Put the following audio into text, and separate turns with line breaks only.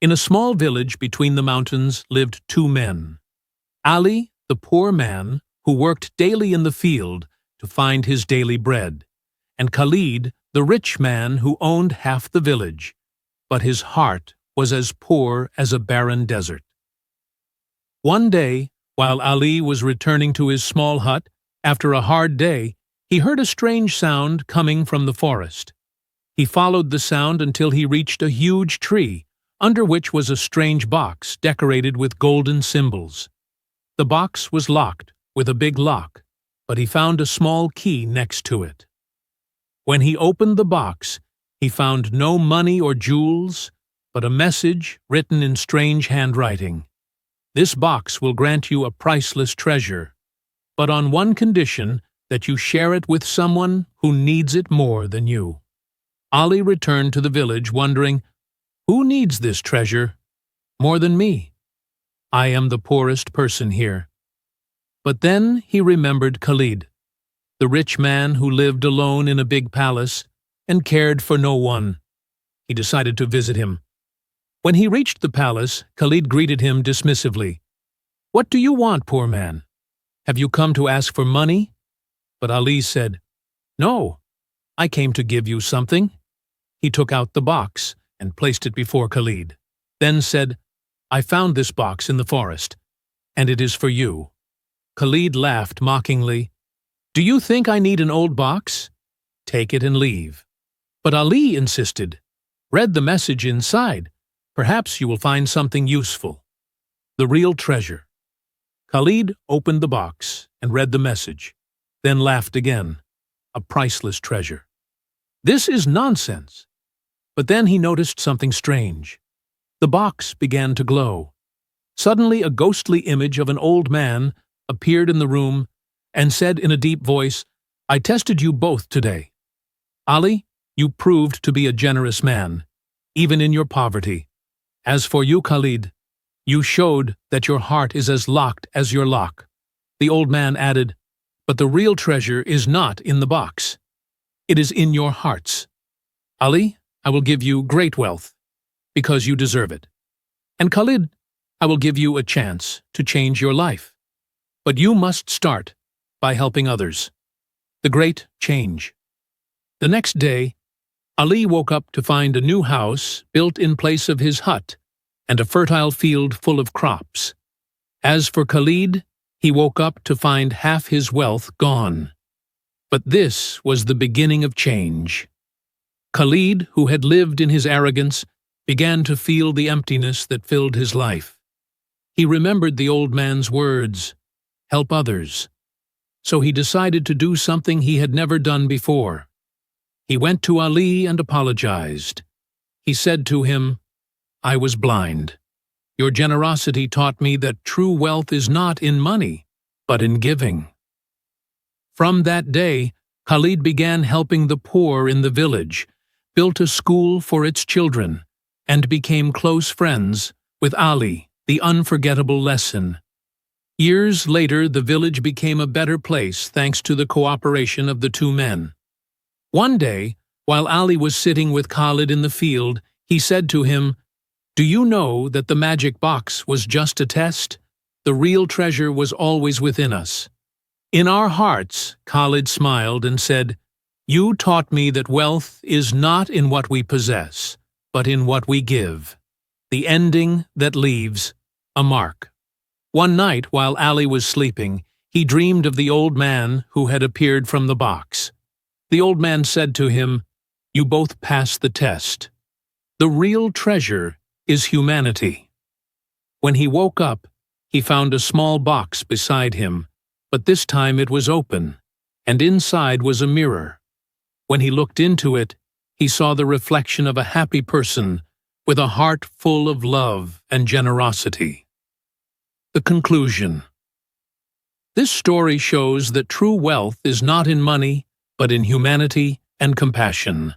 In a small village between the mountains lived two men. Ali, the poor man, who worked daily in the field to find his daily bread, and Khalid, the rich man who owned half the village, but his heart was as poor as a barren desert. One day, while Ali was returning to his small hut after a hard day, he heard a strange sound coming from the forest. He followed the sound until he reached a huge tree, under which was a strange box decorated with golden symbols. The box was locked with a big lock, but he found a small key next to it. When he opened the box, he found no money or jewels, but a message written in strange handwriting. This box will grant you a priceless treasure, but on one condition, that you share it with someone who needs it more than you. Ali returned to the village wondering, who needs this treasure more than me? I am the poorest person here. But then he remembered Khalid, the rich man who lived alone in a big palace and cared for no one. He decided to visit him. When he reached the palace, Khalid greeted him dismissively. What do you want, poor man? Have you come to ask for money? But Ali said, No, I came to give you something. He took out the box and placed it before Khalid, then said, I found this box in the forest, and it is for you. Khalid laughed mockingly. Do you think I need an old box? Take it and leave. But Ali insisted. Read the message inside. Perhaps you will find something useful. The real treasure. Khalid opened the box and read the message, then laughed again. A priceless treasure. This is nonsense. But then he noticed something strange. The box began to glow. Suddenly a ghostly image of an old man appeared in the room and said in a deep voice, I tested you both today. Ali, you proved to be a generous man, even in your poverty. As for you, Khalid, you showed that your heart is as locked as your lock. The old man added, but the real treasure is not in the box. It is in your hearts. Ali, I will give you great wealth, because you deserve it. And Khalid, I will give you a chance to change your life. But you must start by helping others. The great change. The next day, Ali woke up to find a new house built in place of his hut and a fertile field full of crops. As for Khalid, he woke up to find half his wealth gone. But this was the beginning of change. Khalid, who had lived in his arrogance, began to feel the emptiness that filled his life. He remembered the old man's words, help others. So he decided to do something he had never done before. He went to Ali and apologized. He said to him, I was blind. Your generosity taught me that true wealth is not in money, but in giving. From that day, Khalid began helping the poor in the village, built a school for its children, and became close friends with Ali, the unforgettable lesson. Years later, the village became a better place thanks to the cooperation of the two men. One day, while Ali was sitting with Khalid in the field, he said to him, Do you know that the magic box was just a test? The real treasure was always within us. In our hearts, Khalid smiled and said, You taught me that wealth is not in what we possess, but in what we give. The ending that leaves a mark. One night, while Ali was sleeping, he dreamed of the old man who had appeared from the box. The old man said to him, You both passed the test. The real treasure is humanity. When he woke up, he found a small box beside him, but this time it was open, and inside was a mirror. When he looked into it, he saw the reflection of a happy person with a heart full of love and generosity. The conclusion. This story shows that true wealth is not in money, but in humanity and compassion.